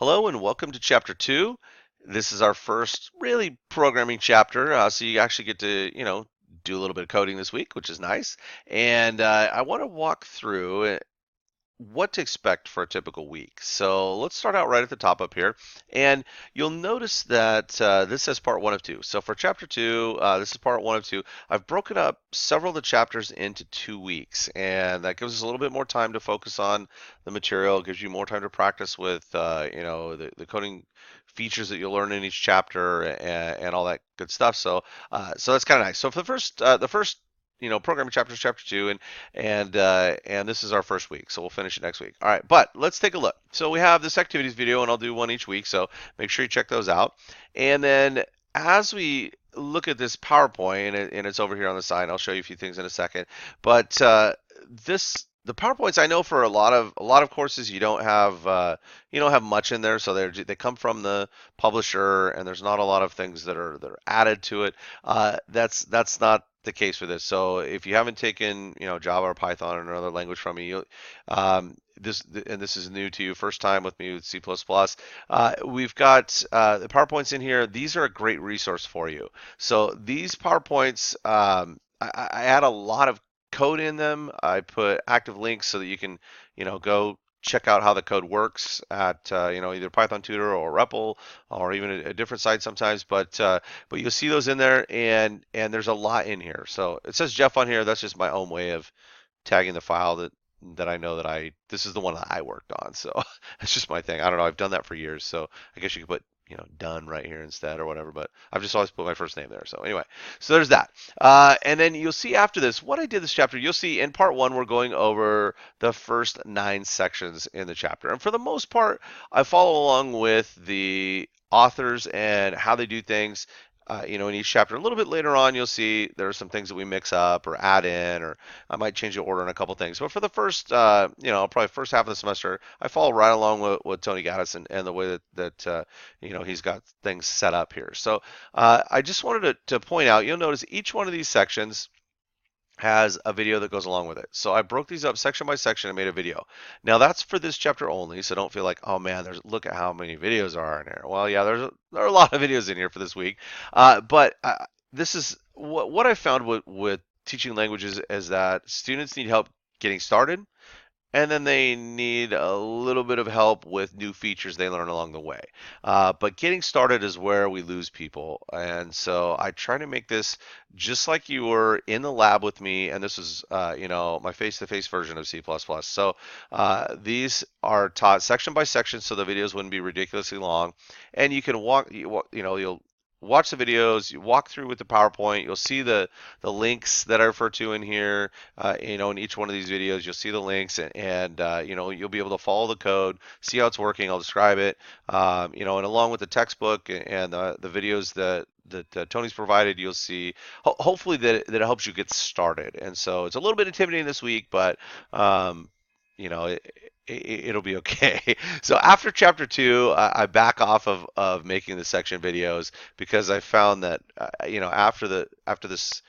Hello and welcome to Chapter 2. This is our first really programming chapter, so you actually get to, do a little bit of coding this week, which is nice. And I want to walk through what to expect for a typical week. So let's start out right at the top up here. And you'll notice that this says part one of two. So for chapter two, this is part one of two. I've broken up several of the chapters into 2 weeks, and that gives us a little bit more time to focus on the material, gives you more time to practice with, the coding features that you'll learn in each chapter and all that good stuff. So that's kind of nice. So for the first programming chapter is chapter two, and this is our first week, so we'll finish it next week. All right, but let's take a look. So we have this activities video, and I'll do one each week, so make sure you check those out. And then as we look at this PowerPoint, and it's over here on the side, I'll show you a few things in a second. But the PowerPoints, I know for a lot of courses you don't have much in there, so they come from the publisher, and there's not a lot of things that are added to it. That's not the case for this. So if you haven't taken, Java or Python or another language from me, this is new to you, first time with me with C++. We've got the PowerPoints in here. These are a great resource for you. So these PowerPoints, I add a lot of code in them. I put active links so that you can, go check out how the code works at either Python Tutor or REPL or even a different site sometimes. But you'll see those in there, and there's a lot in here. So it says Jeff on here. That's just my own way of tagging the file that I know this is the one that I worked on. So that's just my thing. I don't know. I've done that for years. So I guess you could put done right here instead or whatever, but I've just always put my first name there. So anyway, so there's that. And then you'll see after this, what I did this chapter, you'll see in part one, we're going over the first 9 sections in the chapter. And for the most part, I follow along with the authors and how they do things. In each chapter. A little bit later on, you'll see there are some things that we mix up or add in, or I might change the order on a couple things. But for the first, probably first half of the semester, I follow right along with Tony Gaddis and the way that he's got things set up here. So I just wanted to point out, you'll notice each one of these sections has a video that goes along with it. So I broke these up section by section and made a video. Now that's for this chapter only, so don't feel like, oh man, look at how many videos are in here. Well, yeah, there are a lot of videos in here for this week, but this is what I found with teaching languages is that students need help getting started, and then they need a little bit of help with new features they learn along the way. But getting started is where we lose people. And so I try to make this just like you were in the lab with me. And this is, my face-to-face version of C++. So these are taught section by section, so the videos wouldn't be ridiculously long. And you can you'll watch the videos, you walk through with the PowerPoint, you'll see the links that I refer to in here, in each one of these videos, you'll see the links, and you'll be able to follow the code, see how it's working. I'll describe it, and along with the textbook and the videos that Tony's provided, you'll see hopefully that it helps you get started. And so it's a little bit intimidating this week, but you know, it, it'll be okay. So after chapter two, I back off of making the section videos because I found that after this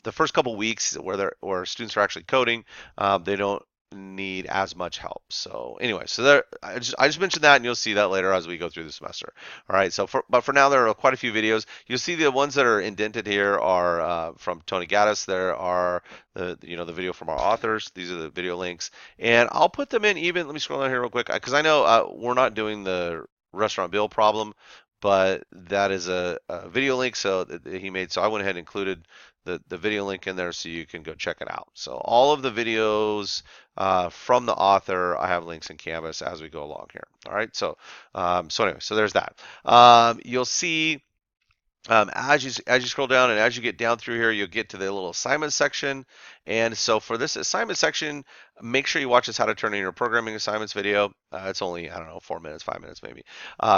the first couple weeks where students are actually coding, they don't need as much help. So anyway, so there I just mentioned that, and you'll see that later as we go through the semester. All right. But for now, there are quite a few videos. You'll see the ones that are indented here are from Tony Gaddis. There are the video from our authors. These are the video links, and I'll put them in even. Let me scroll down here real quick because I know we're not doing the restaurant bill problem, but that is a video link that he made. So I went ahead and included the video link in there so you can go check it out. So all of the videos from the author, I have links in Canvas as we go along here. All right. So anyway, so there's that. You'll see as you scroll down and as you get down through here, you'll get to the little assignment section. And so for this assignment section, make sure you watch this How to Turn In Your Programming Assignments video. It's only, I don't know, 4 minutes, 5 minutes maybe.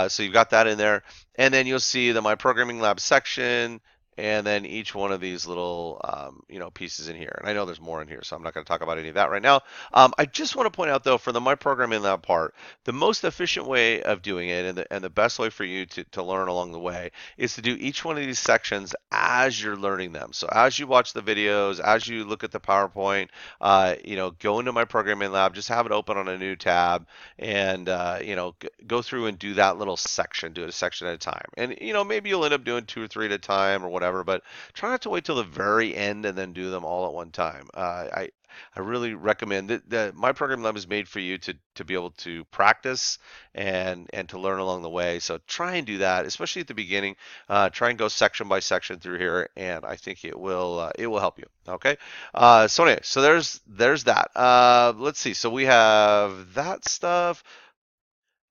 So you've got that in there. And then you'll see the My Programming Lab section. and then each one of these little pieces in here. And I know there's more in here, so I'm not going to talk about any of that right now. I just want to point out though, for the My Programming Lab part, the most efficient way of doing it, and the best way for you to learn along the way, is to do each one of these sections as you're learning them. So as you watch the videos, as you look at the PowerPoint, go into My Programming Lab, just have it open on a new tab, and go through and do that little section. Do it a section at a time, and maybe you'll end up doing two or three at a time or whatever. But try not to wait till the very end and then do them all at one time. I really recommend that My Program Lab is made for you to be able to practice and to learn along the way. So try and do that, especially at the beginning. Try and go section by section through here, and I think it will help you. Okay. So there's that. Let's see. So we have that stuff.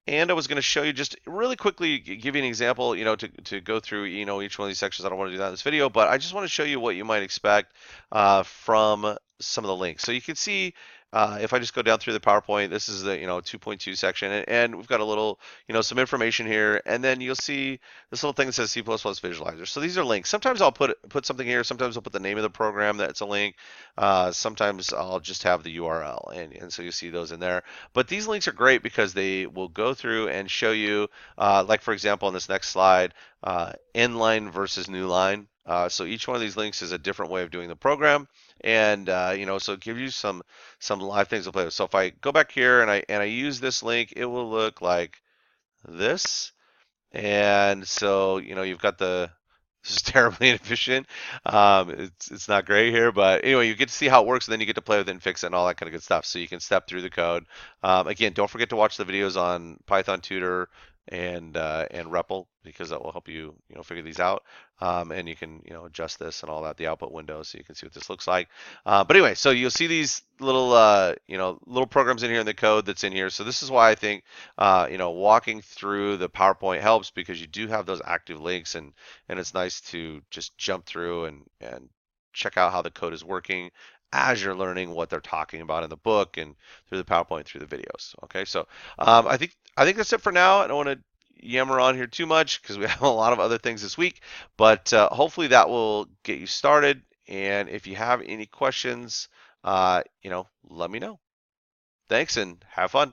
And I was going to show you just really quickly, give you an example, to go through, each one of these sections. I don't want to do that in this video, but I just want to show you what you might expect from some of the links. So you can see, if I just go down through the PowerPoint, this is the 2.2 section, and we've got a little, some information here, and then you'll see this little thing that says C++ visualizer. So these are links. Sometimes I'll put something here. Sometimes I'll put the name of the program that's a link. Sometimes I'll just have the URL, and so you see those in there. But these links are great because they will go through and show you, like for example, on this next slide, end line versus new line. So each one of these links is a different way of doing the program, and so give you some live things to play with. So if I go back here and I use this link, it will look like this. And so, you've got this is terribly inefficient. It's not great here, but anyway, you get to see how it works, and then you get to play with it and fix it and all that kind of good stuff. So you can step through the code. Again, don't forget to watch the videos on Python Tutor and REPL, because that will help you figure these out. And you can adjust this and all that, the output window, so you can see what this looks like. But anyway, so you'll see these little little programs in here in the code that's in here. So this is why I think walking through the PowerPoint helps, because you do have those active links, and it's nice to just jump through and check out how the code is working as you're learning what they're talking about in the book and through the PowerPoint, through the videos. Okay, so I think that's it for now. I don't want to yammer on here too much because we have a lot of other things this week, but hopefully that will get you started. And if you have any questions, let me know. Thanks and have fun.